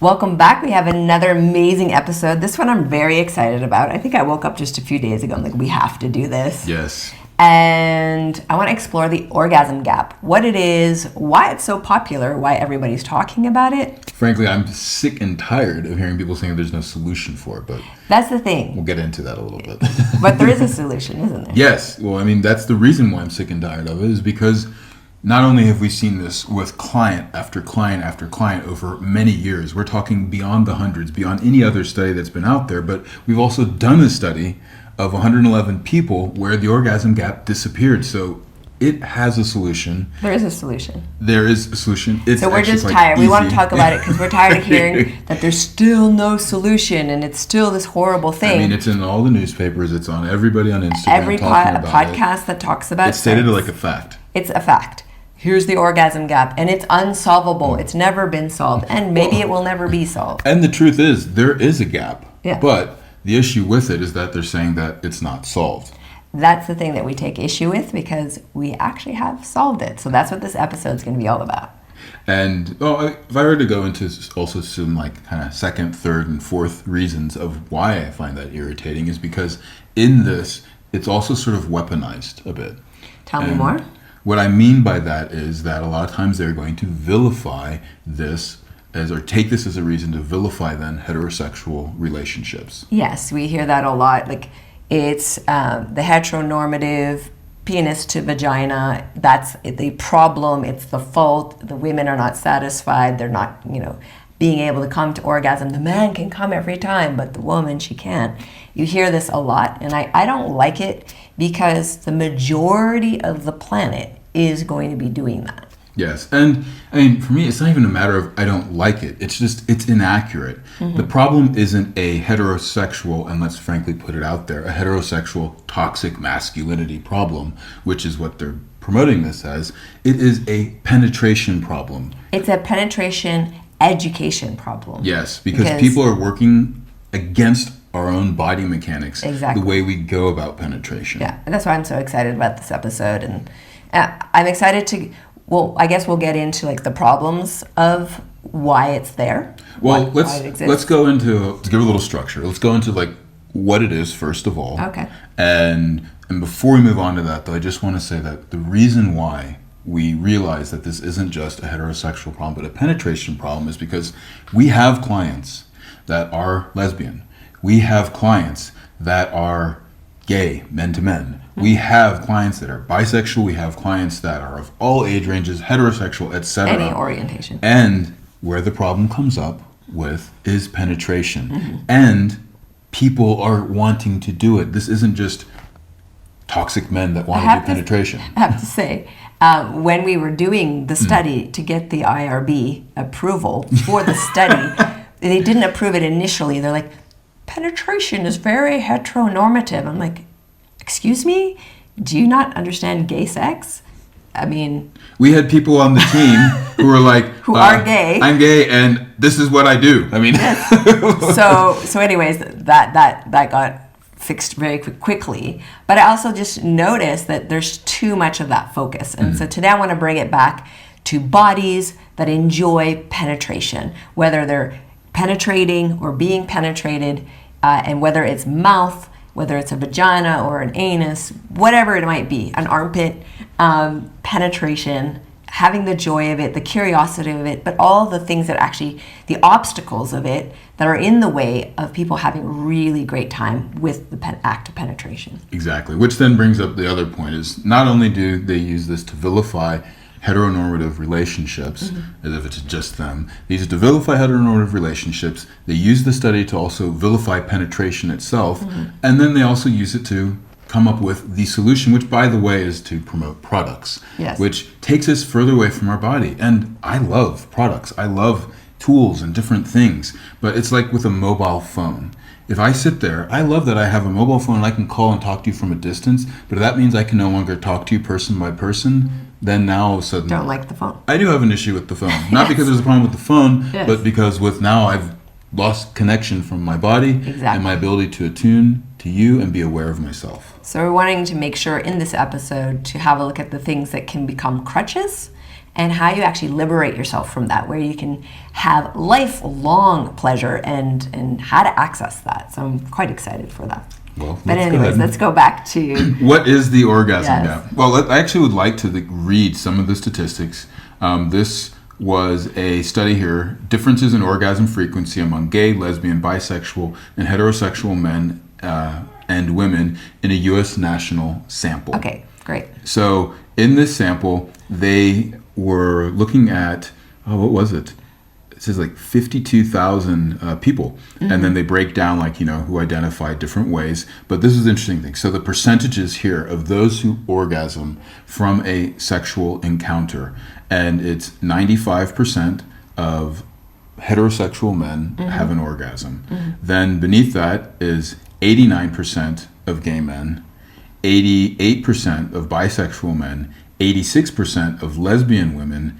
Welcome back. We have another amazing episode. This one I'm very excited about. I think I woke up just a few days ago. I'm like, we have to do this. Yes. And I want to explore the orgasm gap, what it is, why it's so popular, why everybody's talking about it. Frankly, I'm sick and tired of hearing people saying there's no solution for it, but that's the thing. We'll get into that a little bit. But there is a solution, isn't there? Yes. Well, I mean, that's the reason why I'm sick and tired of it, is because not only have we seen this with client after client after client over many years, we're talking beyond the hundreds, beyond any other study that's been out there, but we've also done a study of 111 people where the orgasm gap disappeared. So it has a solution. There is a solution. There is a solution. So we're just tired. Easy. We want to talk about it because we're tired of hearing that there's still no solution and it's still this horrible thing. I mean, it's in all the newspapers. It's on everybody on Instagram. Every talking about podcast that talks about it. It's stated like a fact. It's a fact. Here's the orgasm gap, and it's unsolvable. It's never been solved, and maybe it will never be solved. And the truth is, there is a gap. Yeah. But the issue with it is that they're saying that it's not solved. That's the thing that we take issue with because we actually have solved it. So that's what this episode's going to be all about. And if I were to go into also some like kind of second, third, and fourth reasons of why I find that irritating is because in this, it's also sort of weaponized a bit. Tell me more. What I mean by that is that a lot of times they're going to vilify this or take this as a reason to vilify then heterosexual relationships. Yes, we hear that a lot. Like it's the heteronormative penis to vagina. That's the problem. It's the fault. The women are not satisfied. They're not, being able to come to orgasm. The man can come every time, but the woman, she can't. You hear this a lot, and I don't like it because the majority of the planet is going to be doing that. Yes, and I mean, for me, it's not even a matter of I don't like it. It's just, it's inaccurate. Mm-hmm. The problem isn't a heterosexual, and let's frankly put it out there, a heterosexual toxic masculinity problem, which is what they're promoting this as. It is a penetration problem. It's a penetration education problem. Yes, because people are working against our own body mechanics, exactly. The way we go about penetration. Yeah, and that's why I'm so excited about this episode. And I'm excited to, I guess we'll get into like the problems of why it's there. Well, let's go into, to give a little structure, let's go into like what it is first of all. Okay. And before we move on to that though, I just want to say that the reason why we realize that this isn't just a heterosexual problem, but a penetration problem is because we have clients that are lesbian. We have clients that are gay, men to men. We have clients that are bisexual. We have clients that are of all age ranges, heterosexual, etc. Any orientation. And where the problem comes up with is penetration. Mm-hmm. And people are wanting to do it. This isn't just toxic men that want to do penetration. I have to say, when we were doing the study to get the IRB approval for the study, they didn't approve it initially. They're like, penetration is very heteronormative. I'm like, excuse me? Do you not understand gay sex? I mean... We had people on the team who were like... who are gay. I'm gay and this is what I do. I mean... Yes. So anyways, that got fixed very quickly. But I also just noticed that there's too much of that focus. And so today I want to bring it back to bodies that enjoy penetration, whether they're penetrating or being penetrated, and whether it's mouth, whether it's a vagina or an anus, whatever it might be, an armpit, penetration, having the joy of it, the curiosity of it, but all the things that actually, the obstacles of it that are in the way of people having a really great time with the act of penetration. Exactly, which then brings up the other point is not only do they use this to vilify heteronormative relationships, as if it's just them. They use it to vilify heteronormative relationships. They use the study to also vilify penetration itself. And then they also use it to come up with the solution, which, by the way, is to promote products, which takes us further away from our body. And I love products. I love tools and different things. But it's like with a mobile phone. If I sit there, I love that I have a mobile phone and I can call and talk to you from a distance, but if that means I can no longer talk to you person by person, then now all of a sudden... Don't like the phone. I do have an issue with the phone. Not because there's a problem with the phone, but because with now I've lost connection from my body and my ability to attune to you and be aware of myself. So we're wanting to make sure in this episode to have a look at the things that can become crutches and how you actually liberate yourself from that, where you can have lifelong pleasure and how to access that. So I'm quite excited for that. Well, but anyways, let's go back to what is the orgasm gap? Well, I actually would like to read some of the statistics. This was a study here, differences in orgasm frequency among gay, lesbian, bisexual, and heterosexual men and women in a U.S. national sample. Okay, great. So in this sample, they were looking at, what was it? It says like 52,000 people. And then they break down who identify different ways. But this is an interesting thing. So the percentages here of those who orgasm from a sexual encounter, and it's 95% of heterosexual men have an orgasm. Then beneath that is 89% of gay men, 88% of bisexual men, 86% of lesbian women,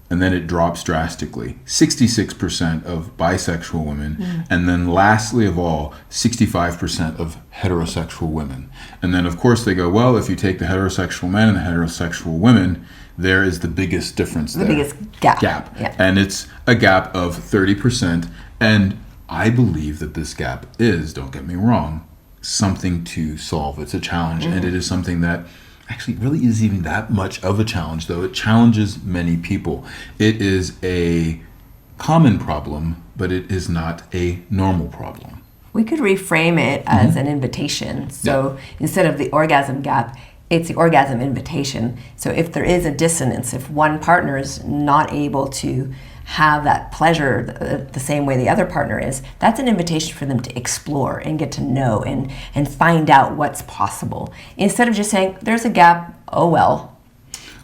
and then it drops drastically. 66% of bisexual women, and then lastly of all, 65% of heterosexual women. And then of course they go, well, if you take the heterosexual men and the heterosexual women, there is the biggest difference there. The biggest gap. Yeah. And it's a gap of 30%. And I believe that this gap is, don't get me wrong, something to solve. It's a challenge, and it is something that actually really isn't even that much of a challenge, though. It challenges many people. It is a common problem, but it is not a normal problem. We could reframe it as an invitation. So instead of the orgasm gap, it's the orgasm invitation. So if there is a dissonance, if one partner is not able to have that pleasure the same way the other partner is, that's an invitation for them to explore and get to know and find out what's possible. Instead of just saying, there's a gap, oh well.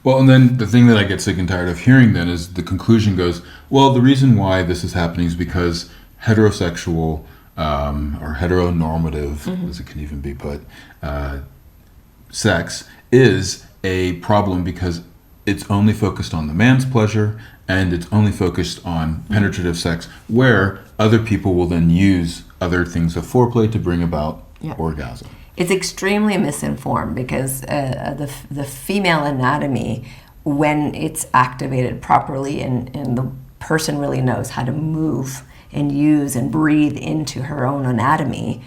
Well, and then the thing that I get sick and tired of hearing then is the conclusion goes, well, the reason why this is happening is because heterosexual or heteronormative, as it can even be put, sex is a problem because it's only focused on the man's pleasure and it's only focused on penetrative sex, where other people will then use other things of foreplay to bring about orgasm. It's extremely misinformed because the female anatomy, when it's activated properly and the person really knows how to move and use and breathe into her own anatomy,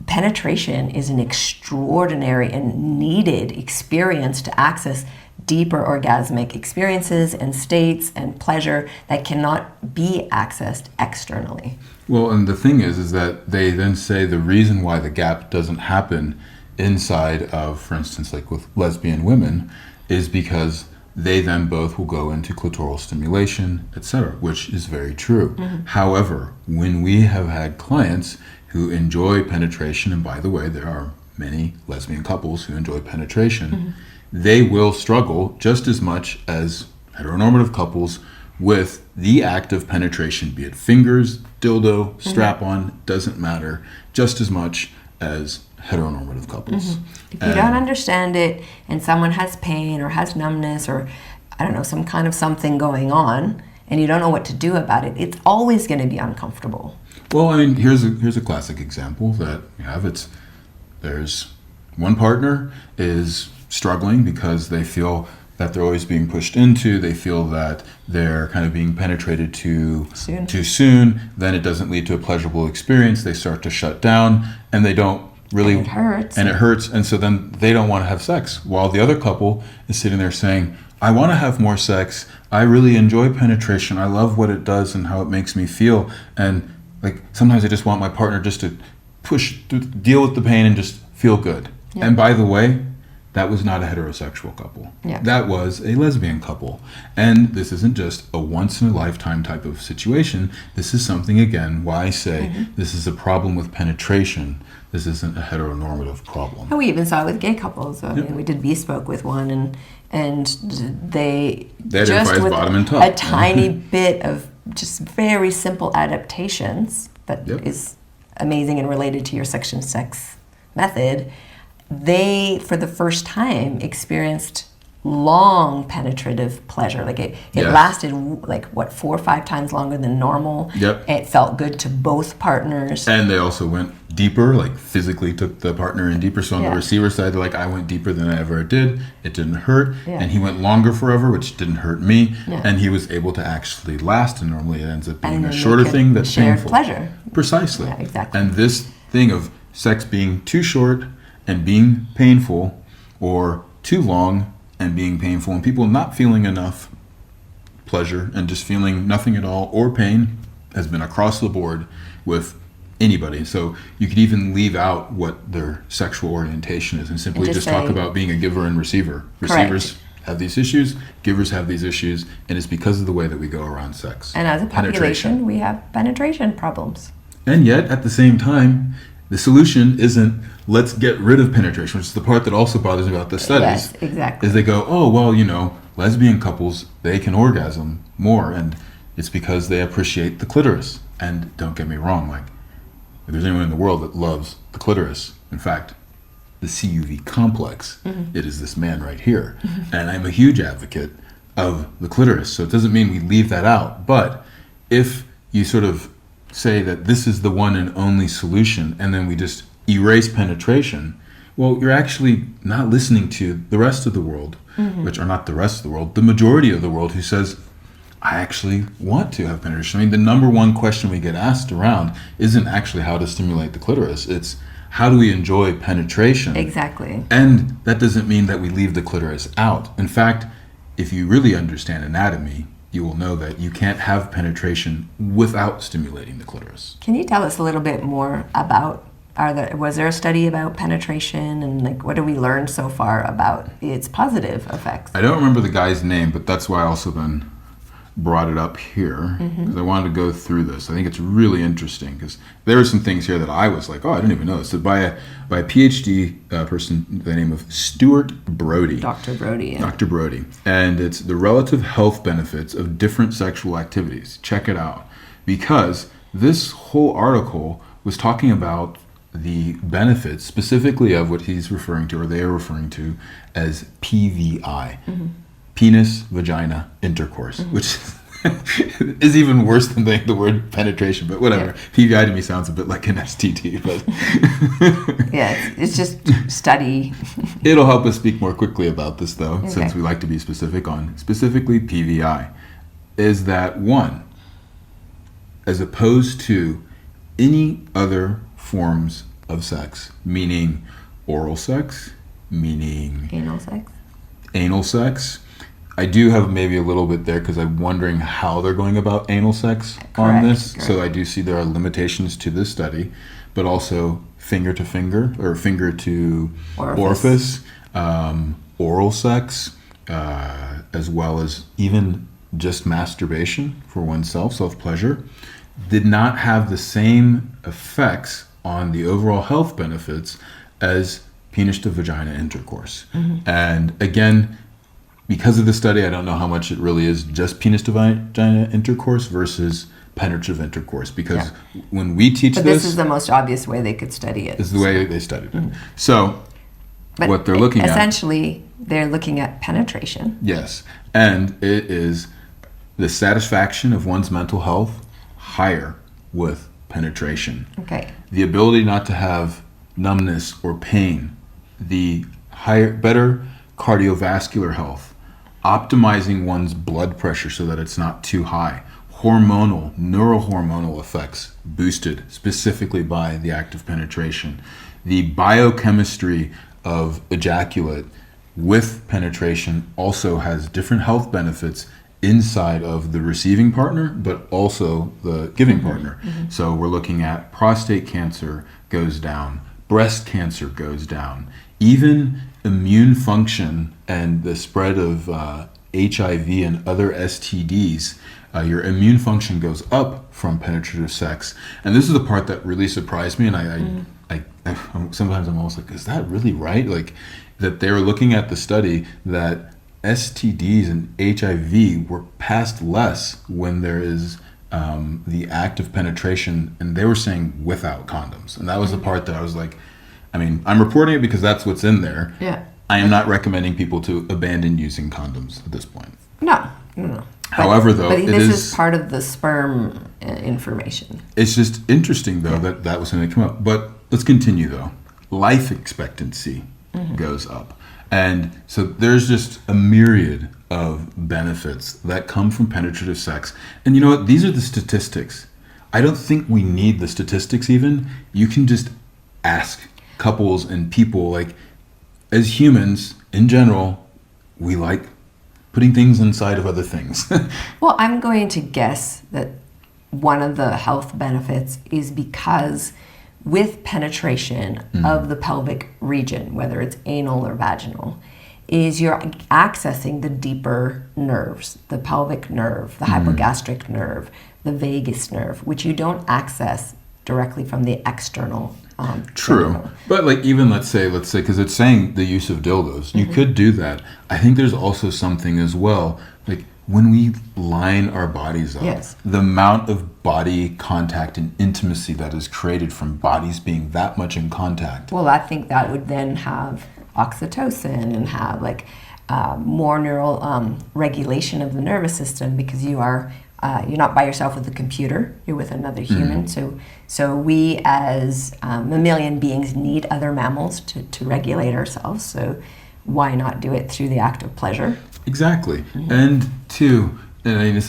penetration is an extraordinary and needed experience to access deeper orgasmic experiences and states and pleasure that cannot be accessed externally. Well, and the thing is that they then say the reason why the gap doesn't happen inside of, for instance, like with lesbian women, is because they then both will go into clitoral stimulation, etc., which is very true. However, when we have had clients who enjoy penetration, and by the way, there are many lesbian couples who enjoy penetration, they will struggle just as much as heteronormative couples with the act of penetration, be it fingers, dildo, strap-on, doesn't matter, just as much as heteronormative couples. If you don't understand it and someone has pain or has numbness or, I don't know, some kind of something going on and you don't know what to do about it, it's always going to be uncomfortable. Well, I mean, here's a classic example that we have. There's one partner is struggling because they feel that they're always being pushed into, they feel that they're kind of being penetrated too soon, then it doesn't lead to a pleasurable experience, they start to shut down, and they don't really... And it hurts. And so then they don't want to have sex, while the other couple is sitting there saying, I want to have more sex, I really enjoy penetration, I love what it does and how it makes me feel, and like sometimes I just want my partner just to deal with the pain and just feel good. Yeah. And by the way, that was not a heterosexual couple. Yeah. That was a lesbian couple. And this isn't just a once-in-a-lifetime type of situation. This is something, again, why I say this is a problem with penetration. This isn't a heteronormative problem. And we even saw it with gay couples. I mean, we did bespoke with one, and they just with bottom and top. A tiny bit of just very simple adaptations that is amazing and related to your section sex method, they, for the first time, experienced long penetrative pleasure. Like it lasted like 4 or 5 times longer than normal. Yep. It felt good to both partners. And they also went deeper, like physically took the partner in deeper. So on the receiver side, they're like, I went deeper than I ever did. It didn't hurt. Yeah. And he went longer forever, which didn't hurt me. Yeah. And he was able to actually last. And normally it ends up being a shorter thing that's painful. Pleasure. Precisely. Yeah, exactly. And this thing of sex being too short and being painful, or too long and being painful, and people not feeling enough pleasure and just feeling nothing at all or pain, has been across the board with anybody. So you could even leave out what their sexual orientation is and simply just talk about being a giver and receiver. Receivers have these issues, givers have these issues, and it's because of the way that we go around sex. And as a population, we have penetration problems. And yet, at the same time, the solution isn't let's get rid of penetration, which is the part that also bothers me about the studies. Yes, exactly. Is they go, oh, well, lesbian couples, they can orgasm more, and it's because they appreciate the clitoris. And don't get me wrong, like, if there's anyone in the world that loves the clitoris, in fact, the CUV complex, it is this man right here. And I'm a huge advocate of the clitoris, so it doesn't mean we leave that out. But if you sort of say that this is the one and only solution, and then we just erase penetration, well, you're actually not listening to the rest of the world, which are not the rest of the world, the majority of the world who says, I actually want to have penetration. I mean, the number one question we get asked around isn't actually how to stimulate the clitoris. It's how do we enjoy penetration? Exactly. And that doesn't mean that we leave the clitoris out. In fact, if you really understand anatomy, you will know that you can't have penetration without stimulating the clitoris. Can you tell us a little bit more about, was there a study about penetration, and like what have we learned so far about its positive effects? I don't remember the guy's name, but that's why I also then brought it up here, because I wanted to go through this. I think it's really interesting because there are some things here that I was like, oh, I didn't even know this. So by a PhD person by the name of Stuart Brody. Dr. Brody. Yeah. Dr. Brody. And it's the relative health benefits of different sexual activities. Check it out. Because this whole article was talking about the benefits specifically of what he's referring to, or they are referring to, as PVI. Penis, vagina, intercourse, which is even worse than the word penetration, but whatever. Yeah. PVI to me sounds a bit like an STD, but yeah, it's just study. It'll help us speak more quickly about this, though, since we like to be specific on specifically PVI, is that one, as opposed to any other forms of sex, meaning oral sex, meaning anal sex. I do have maybe a little bit there because I'm wondering how they're going about anal sex on this. Correct. So I do see there are limitations to this study, but also finger to finger or finger to orifice, oral sex, as well as even just masturbation for oneself, self-pleasure, did not have the same effects on the overall health benefits as penis to vagina intercourse. And again, because of the study, I don't know how much it really is just penis to vagina intercourse versus penetrative intercourse. Because when we teach this is the most obvious way they could study it. This is the way they studied it. So what they're looking essentially, they're looking at penetration. Yes. And it is the satisfaction of one's mental health higher with penetration. Okay. The ability not to have numbness or pain. The better cardiovascular health. Optimizing one's blood pressure so that it's not too high. Hormonal, neurohormonal effects boosted specifically by the act of penetration. The biochemistry of ejaculate with penetration also has different health benefits inside of the receiving partner, but also the giving partner. So we're looking at prostate cancer goes down, breast cancer goes down, even immune function and the spread of HIV and other STDs, your immune function goes up from penetrative sex. And this is the part that really surprised me, and I sometimes I'm almost like, is that really right? Like that they were looking at the study that STDs and HIV were passed less when there is the act of penetration, and they were saying without condoms. And that was the part that I was like, I mean, I'm reporting it because that's what's in there. Yeah. I am not recommending people to abandon using condoms at this point. No. However, though, but this is part of the sperm information. It's just interesting, though, that was something that came up. But let's continue, though. Life expectancy goes up. And so there's just a myriad of benefits that come from penetrative sex. And you know what? These are the statistics. I don't think we need the statistics even. You can just ask couples and people, like, as humans, in general, we like putting things inside of other things. Well, I'm going to guess that one of the health benefits is because with penetration of the pelvic region, whether it's anal or vaginal, is you're accessing the deeper nerves, the pelvic nerve, the hypogastric nerve, the vagus nerve, which you don't access directly from the external. True. genital. But like even let's say, because it's saying the use of dildos, you could do that. I think there's also something as well, like when we line our bodies up, Yes. the amount of body contact and intimacy that is created from bodies being that much in contact. Well, I think that would then have oxytocin and have like more neural regulation of the nervous system, because you're not by yourself with the computer, you're with another human. So we as mammalian beings need other mammals to regulate ourselves. So why not do it through the act of pleasure? Exactly. And two, and I mean,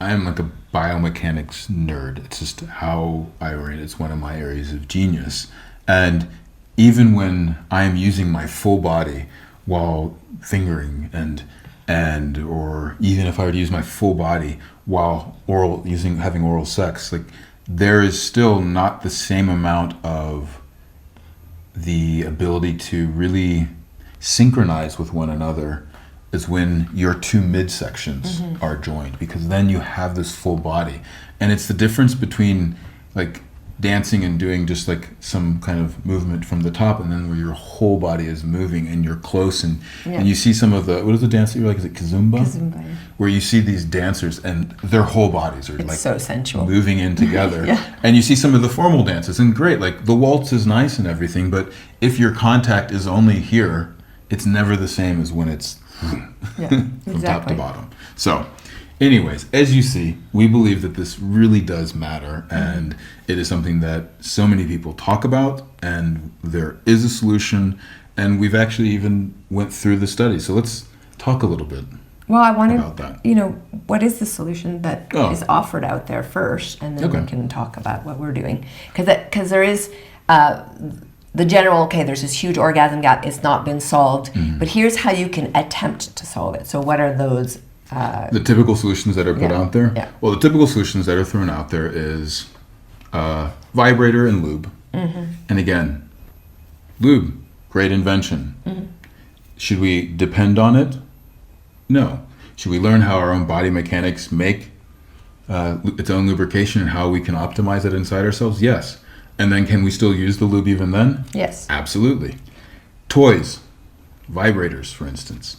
I'm like a biomechanics nerd. It's just how I orient. It's one of my areas of genius. And even when I am using my full body while fingering or even if I were to use my full body while having oral sex, like there is still not the same amount of the ability to really synchronize with one another as when your two midsections are joined, because then you have this full body. And it's the difference between like dancing and doing just like some kind of movement from the top, and then where your whole body is moving and you're close and you see some of the, what is the dance that you're like, is it Kizumba? Kizumba, yeah. Where you see these dancers and their whole bodies are like so sensual, moving in together. Yeah. And you see some of the formal dances, and great, like the waltz is nice and everything, but if your contact is only here, it's never the same as when it's from top to bottom. So anyways, as you see, we believe that this really does matter, and it is something that so many people talk about, and there is a solution, and we've actually even went through the study. So let's talk a little bit about that. What is the solution that is offered out there first, and then we can talk about what we're doing. Because there is the general, there's this huge orgasm gap, it's not been solved, but here's how you can attempt to solve it. So what are those? The typical solutions that are put out there? Yeah. Well, the typical solutions that are thrown out there is vibrator and lube. And again, lube, great invention. Should we depend on it? No. Should we learn how our own body mechanics make its own lubrication and how we can optimize it inside ourselves? Yes. And then can we still use the lube even then? Yes. Absolutely. Toys, vibrators, for instance.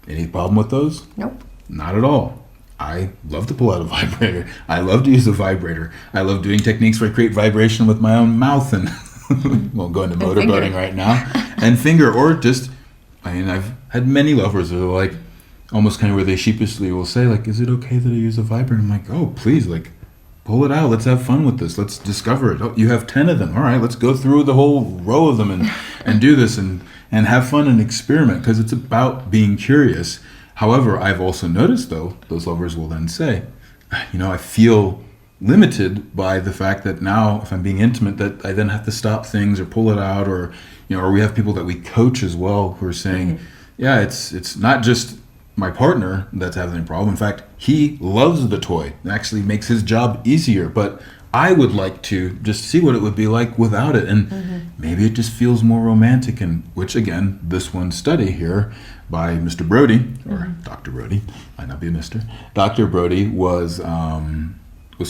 Any problem with those? Nope. Not at all. I love to pull out a vibrator. I love to use a vibrator. I love doing techniques where I create vibration with my own mouth and won't go into motorboating right now. And finger, or just, I've had many lovers that are like, almost kind of where they sheepishly will say, like, is it okay that I use a vibrator? I'm like, oh, please, like, pull it out. Let's have fun with this. Let's discover it. Oh, you have 10 of them. All right, let's go through the whole row of them and do this and have fun and experiment, because it's about being curious. However, I've also noticed, though, those lovers will then say, I feel limited by the fact that now if I'm being intimate, that I then have to stop things or pull it out, or we have people that we coach as well who are saying, it's not just my partner that's having a problem. In fact, he loves the toy. It actually makes his job easier, but I would like to just see what it would be like without it, and maybe it just feels more romantic. And which, again, this one study here by Mr. Brody, or Dr. Brody, might not be a Mr. Dr. Brody was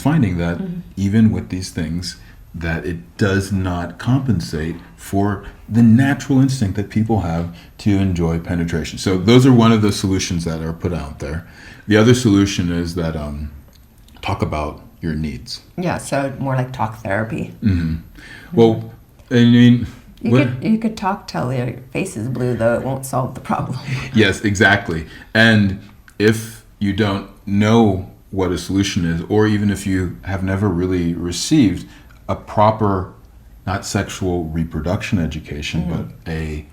finding that even with these things, that it does not compensate for the natural instinct that people have to enjoy penetration. So those are one of the solutions that are put out there. The other solution is that talk about your needs. Yeah, so more like talk therapy. Well, You could talk till your face is blue, though it won't solve the problem. Yes, exactly. And if you don't know what a solution is, or even if you have never really received a proper, not sexual reproduction education, but a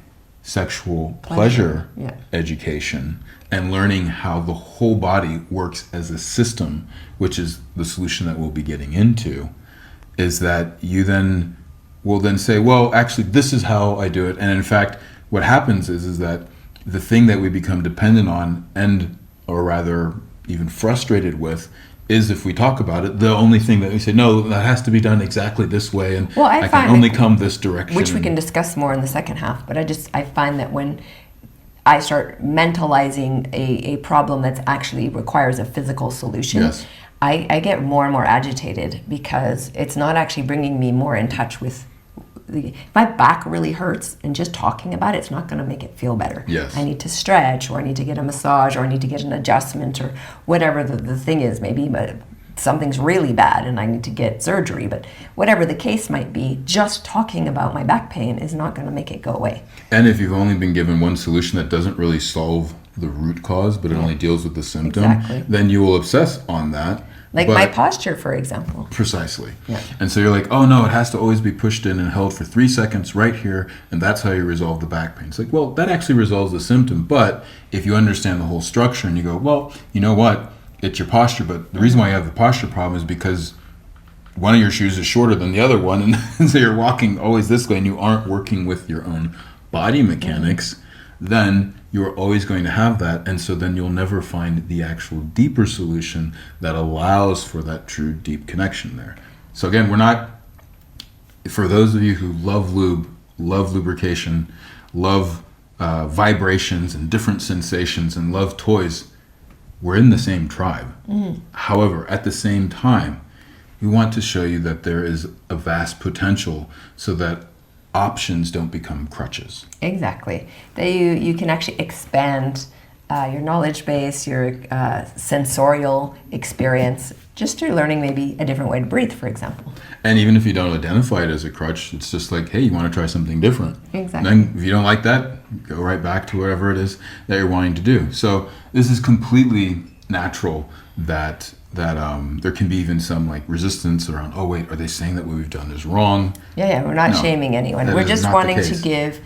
sexual pleasure education, and learning how the whole body works as a system, which is the solution that we'll be getting into, is that you then will then say, well, actually, this is how I do it. And in fact, what happens is that the thing that we become dependent on, and or rather even frustrated with, is if we talk about it, the only thing that we say, no, that has to be done exactly this way, and I can only come this direction. Which we can discuss more in the second half, but I find that when I start mentalizing a problem that actually requires a physical solution, yes. I get more and more agitated, because it's not actually bringing me more in touch with if my back really hurts, and just talking about it's not going to make it feel better. Yes. I need to stretch, or I need to get a massage, or I need to get an adjustment, or whatever the thing is. Maybe something's really bad and I need to get surgery, but whatever the case might be, just talking about my back pain is not going to make it go away. And if you've only been given one solution that doesn't really solve the root cause, but it only deals with the symptom, then you will obsess on that. Like my posture, for example. Precisely. Yeah. And so you're like, oh no, it has to always be pushed in and held for 3 seconds right here, and that's how you resolve the back pain. It's like, well, that actually resolves the symptom, but if you understand the whole structure and you go, well, you know what, it's your posture, but the reason why you have the posture problem is because one of your shoes is shorter than the other one, and so you're walking always this way and you aren't working with your own body mechanics, then you're always going to have that, and so then you'll never find the actual deeper solution that allows for that true deep connection there. So again, we're not, for those of you who love lube, love lubrication, love vibrations and different sensations, and love toys, we're in the same tribe. However, at the same time, we want to show you that there is a vast potential so that options don't become crutches. Exactly. That you can actually expand your knowledge base, your sensorial experience, just through learning maybe a different way to breathe, for example. And even if you don't identify it as a crutch, it's just like, hey, you want to try something different. Exactly. And then if you don't like that, go right back to whatever it is that you're wanting to do. So this is completely natural that there can be even some like resistance around, oh wait, are they saying that what we've done is wrong? Yeah, we're not shaming anyone. We're just wanting to give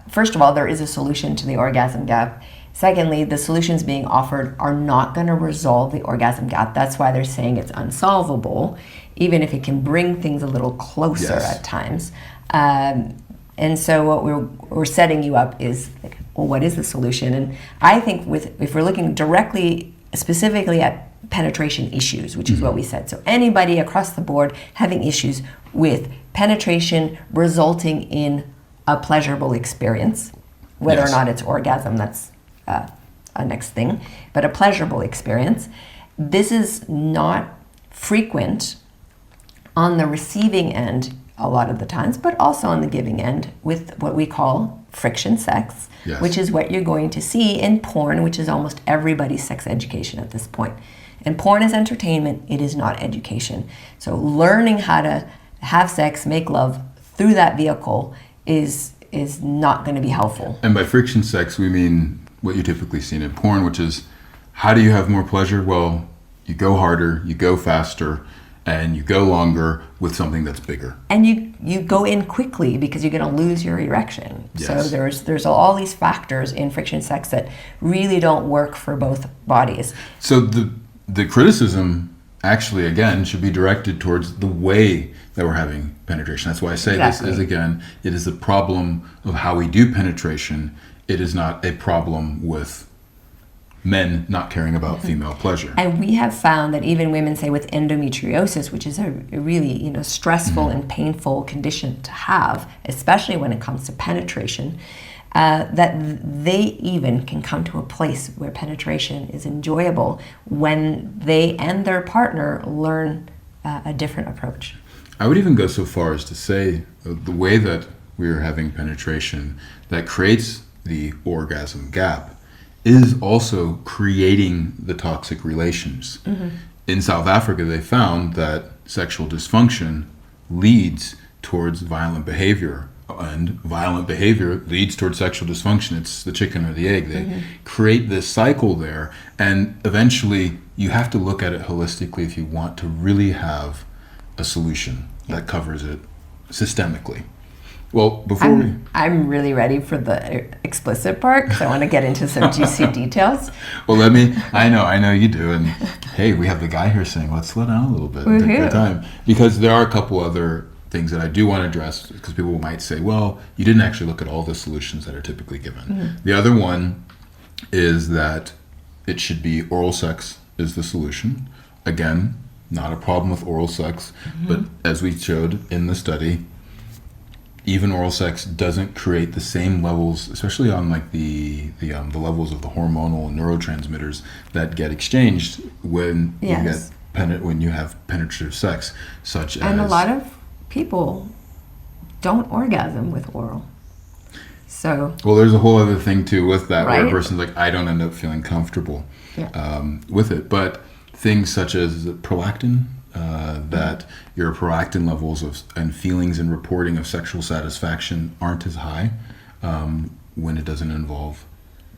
first of all, there is a solution to the orgasm gap. Secondly, the solutions being offered are not going to resolve the orgasm gap. That's why they're saying it's unsolvable, even if it can bring things a little closer at times. And so what we're setting you up is, like, well, what is the solution? And I think if we're looking directly, specifically at penetration issues, which is what we said. So anybody across the board having issues with penetration resulting in a pleasurable experience, whether or not it's orgasm, that's a next thing, but a pleasurable experience. This is not frequent on the receiving end a lot of the times, but also on the giving end with what we call friction sex, which is what you're going to see in porn, which is almost everybody's sex education at this point. And porn is entertainment, it is not education. So learning how to have sex, make love through that vehicle is not going to be helpful. And by friction sex, we mean what you typically see in porn, which is, how do you have more pleasure? Well, you go harder, you go faster, and you go longer with something that's bigger. And you go in quickly because you're going to lose your erection. So there's all these factors in friction sex that really don't work for both bodies. So the criticism actually, again, should be directed towards the way that we're having penetration. That's why I say this is, again, it is a problem of how we do penetration. It is not a problem with men not caring about female pleasure. And we have found that even women, say, with endometriosis, which is a really stressful and painful condition to have, especially when it comes to penetration, that they even can come to a place where penetration is enjoyable when they and their partner learn a different approach. I would even go so far as to say the way that we're having penetration that creates the orgasm gap is also creating the toxic relations. In South Africa, they found that sexual dysfunction leads towards violent behavior, and violent behavior leads towards sexual dysfunction. It's the chicken or the egg. They create this cycle there, and eventually you have to look at it holistically if you want to really have a solution that covers it systemically. Well, I'm really ready for the explicit part because I want to get into some juicy details. Well, I know you do, and hey, we have the guy here saying, let's slow down a little bit and take our time, because there are a couple other things that I do want to address, because people might say, well, you didn't actually look at all the solutions that are typically given. The other one is that it should be oral sex is the solution. Again, not a problem with oral sex, but as we showed in the study, even oral sex doesn't create the same levels, especially on like the levels of the hormonal and neurotransmitters that get exchanged when you have penetrative sex, such as. And a lot of people don't orgasm with oral. So. Well, there's a whole other thing too with that, right? Where a person's like, I don't end up feeling comfortable with it, but things such as prolactin. That your prolactin levels and feelings and reporting of sexual satisfaction aren't as high when it doesn't involve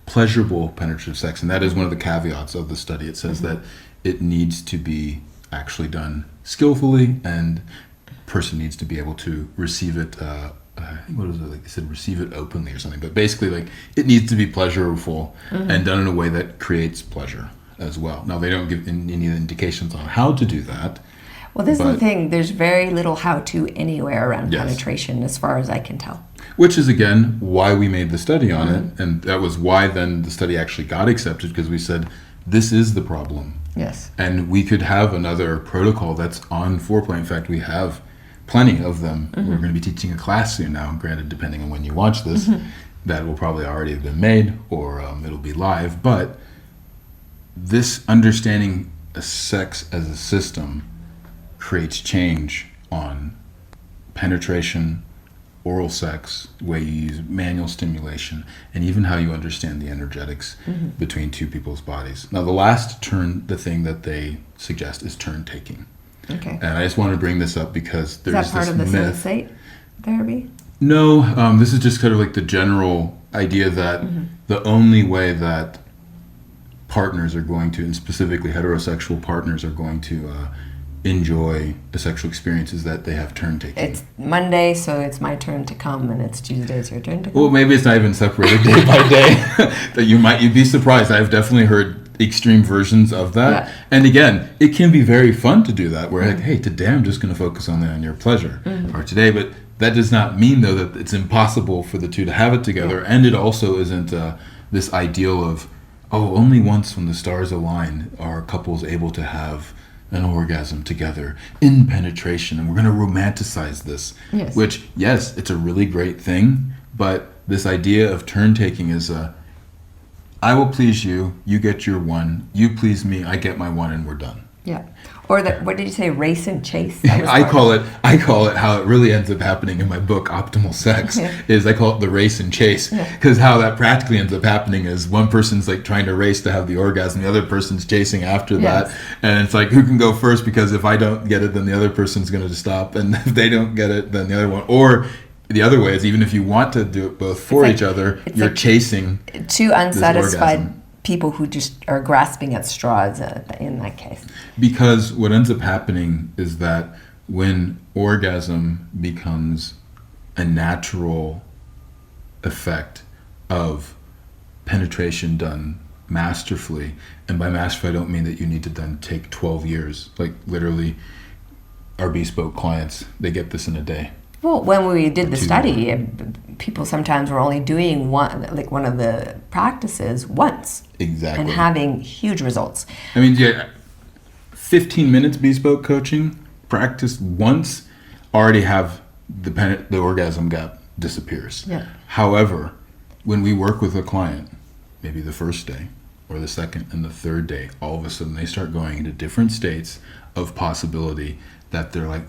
pleasurable penetrative sex. And that is one of the caveats of the study. It says that it needs to be actually done skillfully, and the person needs to be able to receive it, what was it, like they said, receive it openly or something. But basically, like, it needs to be pleasurable and done in a way that creates pleasure as well. Now, they don't give any indications on how to do that. Well, this is the thing. There's very little how-to anywhere around penetration, as far as I can tell. Which is, again, why we made the study on it. And that was why then the study actually got accepted, because we said, this is the problem. Yes. And we could have another protocol that's on foreplay. In fact, we have plenty of them. We're going to be teaching a class soon now, granted, depending on when you watch this, that will probably already have been made, or it'll be live. But this understanding sex as a system creates change on penetration, oral sex, the way you use manual stimulation, and even how you understand the energetics between two people's bodies. Now, the thing that they suggest is turn taking. Okay. And I just want to bring this up because there's this myth. Is that part of the sensate therapy? No, this is just kind of like the general idea that the only way that partners are going to, and specifically heterosexual partners are going to enjoy a sexual experience, is that they have turn taking. It's Monday, so it's my turn to come, and it's Tuesday, it's your turn to come. Well, maybe it's not even separated day by day. That you'd be surprised. I've definitely heard extreme versions of that. Yeah. And again, it can be very fun to do that, where like, hey, today I'm just going to focus only on your pleasure, or today, but that does not mean though that it's impossible for the two to have it together. And it also isn't this ideal of, only once when the stars align are couples able to have an orgasm together in penetration, and we're going to romanticize this. Yes. Which, yes, it's a really great thing, but this idea of turn taking is I will please you, you get your one, you please me, I get my one, and we're done. Yeah. Or what did you say, race and chase? I call it how it really ends up happening in my book, Optimal Sex, is I call it the race and chase. Because how that practically ends up happening is one person's like trying to race to have the orgasm, the other person's chasing after that. And it's like, who can go first? Because if I don't get it, then the other person's going to stop. And if they don't get it, then the other one. Or the other way is, even if you want to do it both for each other, you're like chasing two unsatisfied people who just are grasping at straws in that case. Because what ends up happening is that when orgasm becomes a natural effect of penetration done masterfully, and by masterfully I don't mean that you need to then take 12 years. Like literally, our bespoke clients, they get this in a day. Well, when we did the study, people sometimes were only doing one of the practices once. Exactly. And having huge results. I mean, 15 minutes bespoke coaching, practiced once, already have the orgasm gap disappears. Yeah. However, when we work with a client, maybe the first day or the second and the third day, all of a sudden they start going into different states of possibility that they're like,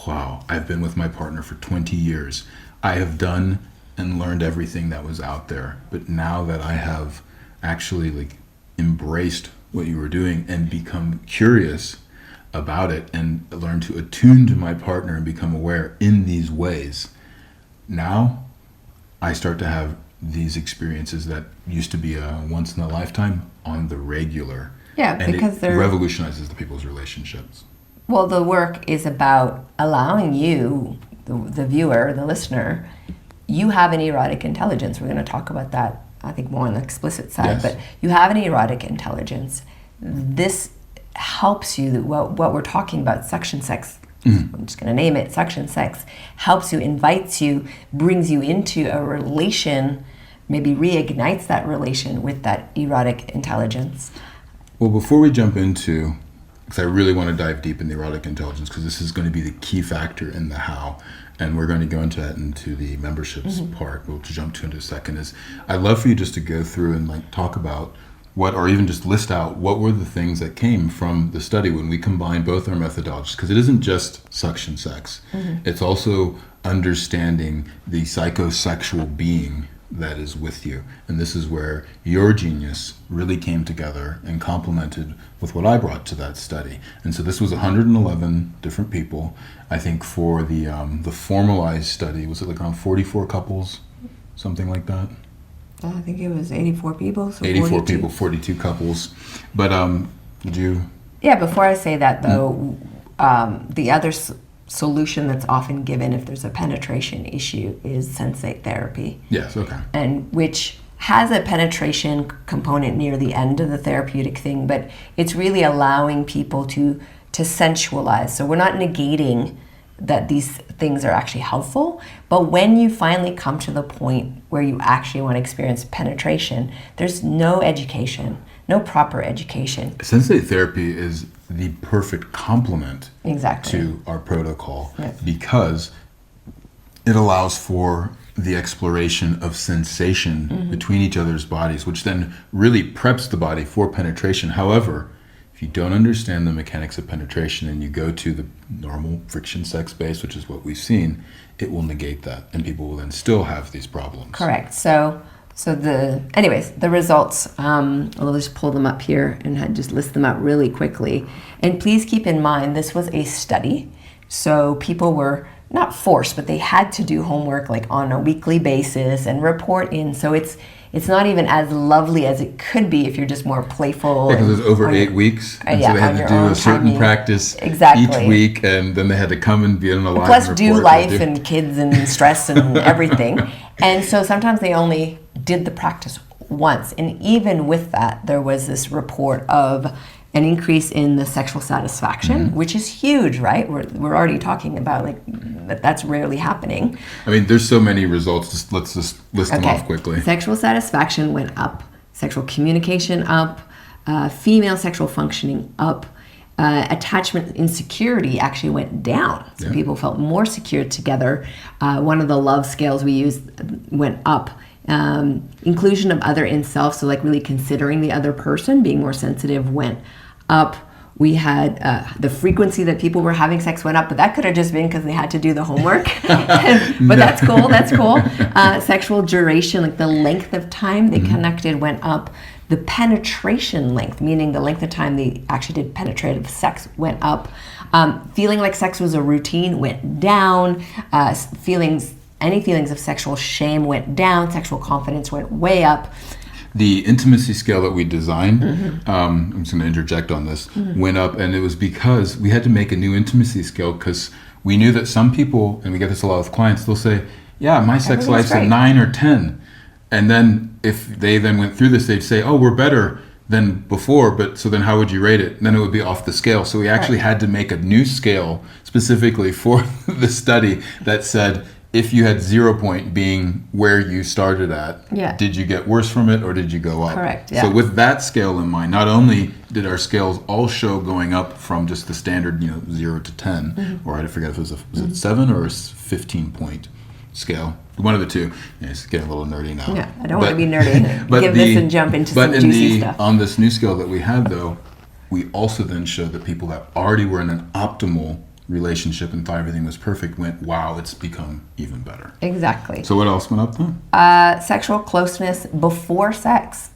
wow, I've been with my partner for 20 years. I have done and learned everything that was out there. But now that I have actually embraced what you were doing and become curious about it and learn to attune to my partner and become aware in these ways, now I start to have these experiences that used to be a once in a lifetime on the regular. Yeah, and because it revolutionizes the people's relationships. Well, the work is about allowing you, the viewer, the listener, you have an erotic intelligence. We're going to talk about that, I think, more on the explicit side. Yes. But you have an erotic intelligence. This helps you, what we're talking about, suction sex, I'm just going to name it, suction sex, helps you, invites you, brings you into a relation, maybe reignites that relation with that erotic intelligence. Well, before we jump into, because I really want to dive deep in the erotic intelligence, because this is going to be the key factor in the how, and we're going to go into that into the memberships part, we'll jump to in a second, is I'd love for you just to go through and like talk about what, or even just list out what were the things that came from the study when we combine both our methodologies, because it isn't just suction sex, it's also understanding the psychosexual being that is with you. And this is where your genius really came together and complemented with what I brought to that study. And so this was 111 different people. I think for the formalized study, was it like around 44 couples, something like that? I think it was 84 people. So 84 42. people, 42 couples. But did you? Yeah, before I say that though, the other solution that's often given if there's a penetration issue is sensate therapy. Yes, okay. And which has a penetration component near the end of the therapeutic thing, but it's really allowing people to sensualize. So we're not negating that these things are actually helpful, but when you finally come to the point where you actually want to experience penetration, there's no education, no proper education. Sensate therapy is the perfect complement Exactly. to our protocol, Yeah. because it allows for the exploration of sensation between each other's bodies, which then really preps the body for penetration. However, if you don't understand the mechanics of penetration and you go to the normal friction sex base, which is what we've seen, it will negate that, and people will then still have these problems. Correct. So the results, I'll just pull them up here and just list them out really quickly. And please keep in mind, this was a study. So people were not forced, but they had to do homework like on a weekly basis and report in. So it's not even as lovely as it could be if you're just more playful. Because it was over 8 weeks, and so they had to do a certain practice each week, and then they had to come and be in a live plus report. do life and kids and stress and everything. And so sometimes they only did the practice once. And even with that, there was this report of an increase in the sexual satisfaction, which is huge, right? We're already talking about like that's rarely happening. I mean, there's so many results. Let's just list them off quickly. Sexual satisfaction went up, sexual communication up, female sexual functioning up, attachment insecurity actually went down. So people felt more secure together. One of the love scales we used went up. Inclusion of other in self, so like really considering the other person, being more sensitive, went up. We had the frequency that people were having sex went up, but that could have just been because they had to do the homework. But that's cool. That's cool. Sexual duration, like the length of time they connected, went up. The penetration length, meaning the length of time they actually did penetrative sex, went up. Feeling like sex was a routine went down. Any feelings of sexual shame went down. Sexual confidence went way up. The intimacy scale that we designed, I'm just going to interject on this, went up, and it was because we had to make a new intimacy scale because we knew that some people, and we get this a lot with clients, they'll say, yeah, my sex life's a 9 or 10. And then if they then went through this, they'd say, oh, we're better than before, but so then how would you rate it? And then it would be off the scale. So we actually had to make a new scale specifically for the study that said, if you had 0 point being where you started at, did you get worse from it or did you go up? Correct, So with that scale in mind, not only did our scales all show going up from just the standard, 0 to 10, or I forget if it was it 7 or a 15 point scale? One of the two. It's getting a little nerdy now. Yeah, I don't want to be nerdy. Give this and jump into some juicy stuff. On this new scale that we had though, we also then showed that people that already were in an optimal relationship and thought everything was perfect went, wow, it's become even better. Exactly. So what else went up then? Sexual closeness before sex.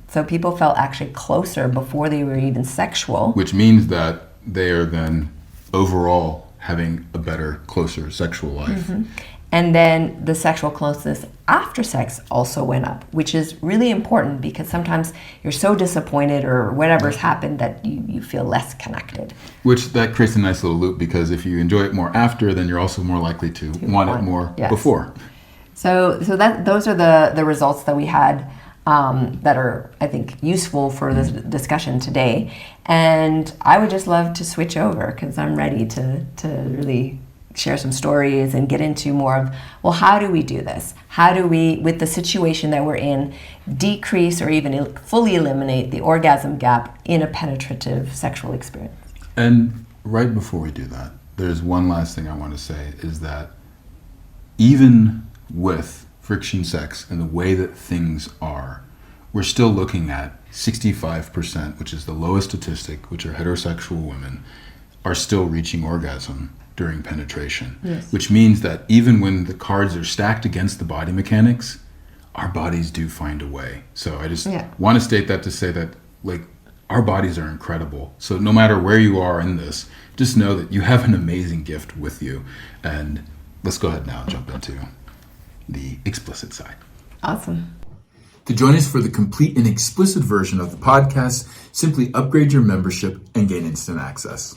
So people felt actually closer before they were even sexual. Which means that they are then overall having a better, closer sexual life. And then the sexual closeness after sex also went up, which is really important because sometimes you're so disappointed or whatever's happened that you feel less connected. Which that creates a nice little loop, because if you enjoy it more after, then you're also more likely to want it more before. So those are the results that we had that are, I think, useful for this discussion today. And I would just love to switch over because I'm ready to really share some stories and get into more of, well, how do we do this? How do we, with the situation that we're in, decrease or even fully eliminate the orgasm gap in a penetrative sexual experience? And right before we do that, there's one last thing I want to say, is that even with friction sex and the way that things are, we're still looking at 65%, which is the lowest statistic, which are heterosexual women, are still reaching orgasm during penetration. Yes. Which means that even when the cards are stacked against the body mechanics, our bodies do find a way. So I just want to state that to say that, like, our bodies are incredible. So no matter where you are in this, just know that you have an amazing gift with you. And let's go ahead now and jump into the explicit side. Awesome. To join us for the complete and explicit version of the podcast, simply upgrade your membership and gain instant access.